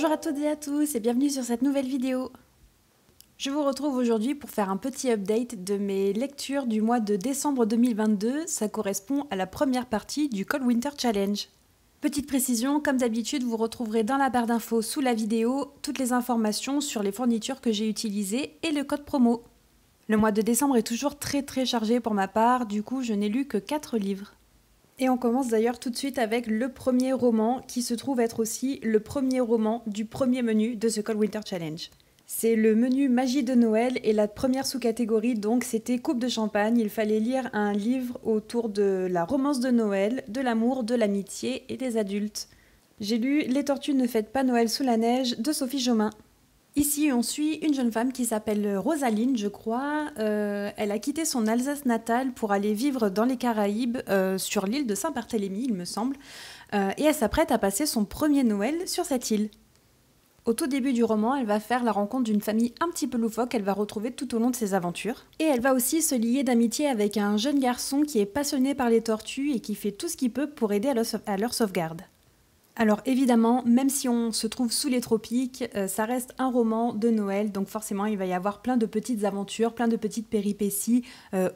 Bonjour à toutes et à tous et bienvenue sur cette nouvelle vidéo. Je vous retrouve aujourd'hui pour faire un petit update de mes lectures du mois de décembre 2022. Ça correspond à la première partie du Cold Winter Challenge. Petite précision, comme d'habitude, vous retrouverez dans la barre d'infos sous la vidéo toutes les informations sur les fournitures que j'ai utilisées et le code promo. Le mois de décembre est toujours très chargé pour ma part, du coup je n'ai lu que 4 livres. Et on commence d'ailleurs tout de suite avec le premier roman qui se trouve être aussi le premier roman du premier menu de ce Cold Winter Challenge. C'est le menu Magie de Noël et la première sous-catégorie donc c'était Coupe de champagne. Il fallait lire un livre autour de la romance de Noël, de l'amour, de l'amitié et des adultes. J'ai lu Les tortues ne fêtent pas Noël sous la neige de Sophie Jomain. Ici, on suit une jeune femme qui s'appelle Rosaline, je crois. Elle a quitté son Alsace natale pour aller vivre dans les Caraïbes, sur l'île de Saint-Barthélemy, il me semble. Et elle s'apprête à passer son premier Noël sur cette île. Au tout début du roman, elle va faire la rencontre d'une famille un petit peu loufoque qu'elle va retrouver tout au long de ses aventures. Et elle va aussi se lier d'amitié avec un jeune garçon qui est passionné par les tortues et qui fait tout ce qu'il peut pour aider à leur sauvegarde. Alors évidemment, même si on se trouve sous les tropiques, ça reste un roman de Noël, donc forcément il va y avoir plein de petites aventures, plein de petites péripéties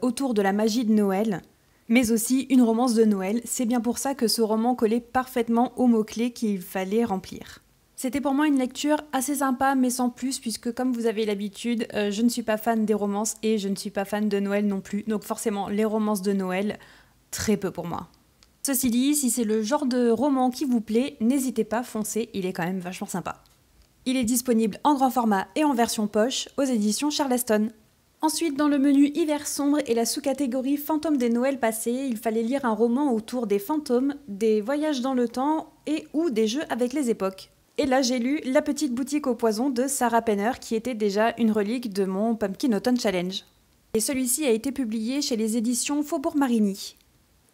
autour de la magie de Noël, mais aussi une romance de Noël. C'est bien pour ça que ce roman collait parfaitement aux mots-clés qu'il fallait remplir. C'était pour moi une lecture assez sympa, mais sans plus, puisque comme vous avez l'habitude, je ne suis pas fan des romances et je ne suis pas fan de Noël non plus, donc forcément les romances de Noël, très peu pour moi. Ceci dit, si c'est le genre de roman qui vous plaît, n'hésitez pas, foncez, il est quand même vachement sympa. Il est disponible en grand format et en version poche aux éditions Charleston. Ensuite, dans le menu Hiver sombre et la sous-catégorie Fantômes des Noëls passés, il fallait lire un roman autour des fantômes, des voyages dans le temps et ou des jeux avec les époques. Et là, j'ai lu La petite boutique au poison de Sarah Penner, qui était déjà une relique de mon Pumpkin Autumn Challenge. Et celui-ci a été publié chez les éditions Faubourg Marigny.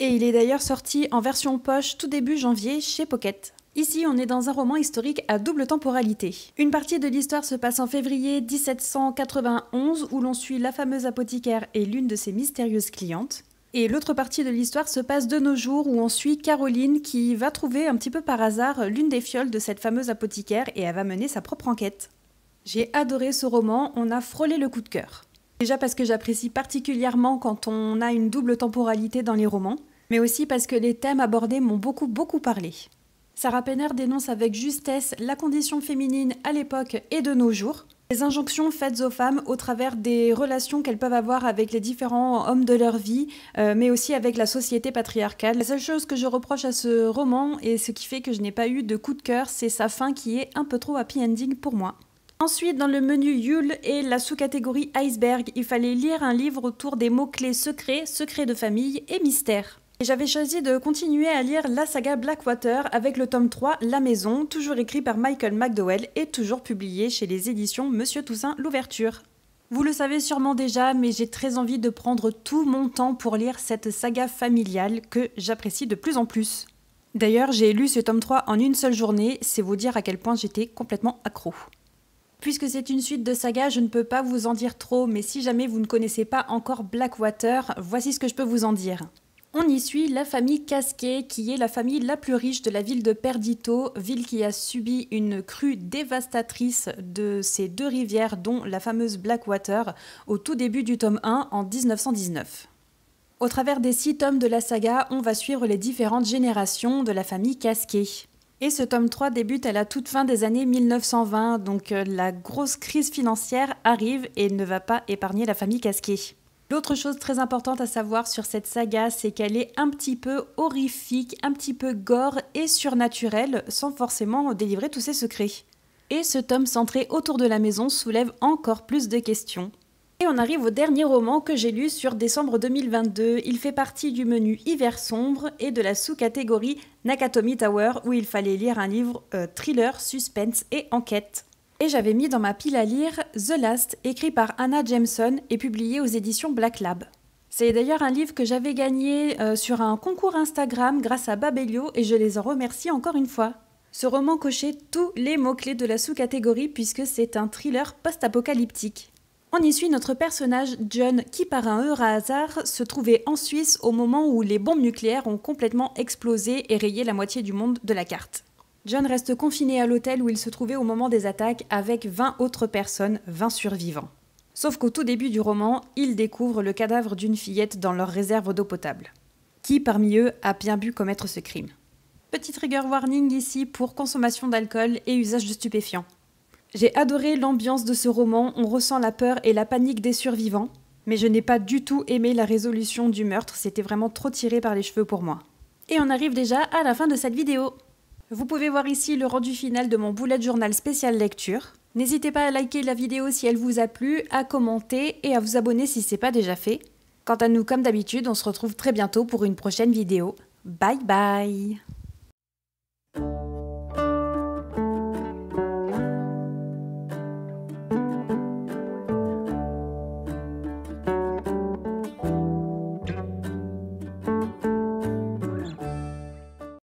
Et il est d'ailleurs sorti en version poche tout début janvier chez Pocket. Ici, on est dans un roman historique à double temporalité. Une partie de l'histoire se passe en février 1791, où l'on suit la fameuse apothicaire et l'une de ses mystérieuses clientes. Et l'autre partie de l'histoire se passe de nos jours, où on suit Caroline qui va trouver un petit peu par hasard l'une des fioles de cette fameuse apothicaire et elle va mener sa propre enquête. J'ai adoré ce roman, on a frôlé le coup de cœur. Déjà parce que j'apprécie particulièrement quand on a une double temporalité dans les romans, mais aussi parce que les thèmes abordés m'ont beaucoup parlé. Sarah Penner dénonce avec justesse la condition féminine à l'époque et de nos jours, les injonctions faites aux femmes au travers des relations qu'elles peuvent avoir avec les différents hommes de leur vie, mais aussi avec la société patriarcale. La seule chose que je reproche à ce roman, et ce qui fait que je n'ai pas eu de coup de cœur, c'est sa fin qui est un peu trop happy ending pour moi. Ensuite, dans le menu Yule et la sous-catégorie Iceberg, il fallait lire un livre autour des mots-clés secrets, secrets de famille et mystères. Et j'avais choisi de continuer à lire la saga Blackwater avec le tome 3, La Maison, toujours écrit par Michael McDowell et toujours publié chez les éditions Monsieur Toussaint l'Ouverture. Vous le savez sûrement déjà, mais j'ai très envie de prendre tout mon temps pour lire cette saga familiale que j'apprécie de plus en plus. D'ailleurs, j'ai lu ce tome 3 en une seule journée, c'est vous dire à quel point j'étais complètement accro. Puisque c'est une suite de sagas, je ne peux pas vous en dire trop, mais si jamais vous ne connaissez pas encore Blackwater, voici ce que je peux vous en dire. On y suit la famille Casquet, qui est la famille la plus riche de la ville de Perdito, ville qui a subi une crue dévastatrice de ces deux rivières, dont la fameuse Blackwater, au tout début du tome 1 en 1919. Au travers des 6 tomes de la saga, on va suivre les différentes générations de la famille Casquet. Et ce tome 3 débute à la toute fin des années 1920, donc la grosse crise financière arrive et ne va pas épargner la famille Casquet. L'autre chose très importante à savoir sur cette saga, c'est qu'elle est un petit peu horrifique, un petit peu gore et surnaturelle, sans forcément délivrer tous ses secrets. Et ce tome centré autour de la maison soulève encore plus de questions. Et on arrive au dernier roman que j'ai lu sur décembre 2022. Il fait partie du menu Hiver sombre et de la sous-catégorie Nakatomi Tower, où il fallait lire un livre thriller, suspense et enquête. Et j'avais mis dans ma pile à lire The Last, écrit par Anna Jameson et publié aux éditions Black Lab. C'est d'ailleurs un livre que j'avais gagné sur un concours Instagram grâce à Babelio et je les en remercie encore une fois. Ce roman cochait tous les mots-clés de la sous-catégorie puisque c'est un thriller post-apocalyptique. On y suit notre personnage John qui par un heureux hasard se trouvait en Suisse au moment où les bombes nucléaires ont complètement explosé et rayé la moitié du monde de la carte. John reste confiné à l'hôtel où il se trouvait au moment des attaques avec 20 autres personnes, 20 survivants. Sauf qu'au tout début du roman, il découvre le cadavre d'une fillette dans leur réserve d'eau potable. Qui parmi eux a bien pu commettre ce crime? Petit trigger warning ici pour consommation d'alcool et usage de stupéfiants. J'ai adoré l'ambiance de ce roman, on ressent la peur et la panique des survivants, mais je n'ai pas du tout aimé la résolution du meurtre, c'était vraiment trop tiré par les cheveux pour moi. Et on arrive déjà à la fin de cette vidéo. Vous pouvez voir ici le rendu final de mon bullet journal spécial lecture. N'hésitez pas à liker la vidéo si elle vous a plu, à commenter et à vous abonner si ce n'est pas déjà fait. Quant à nous, comme d'habitude, on se retrouve très bientôt pour une prochaine vidéo. Bye bye!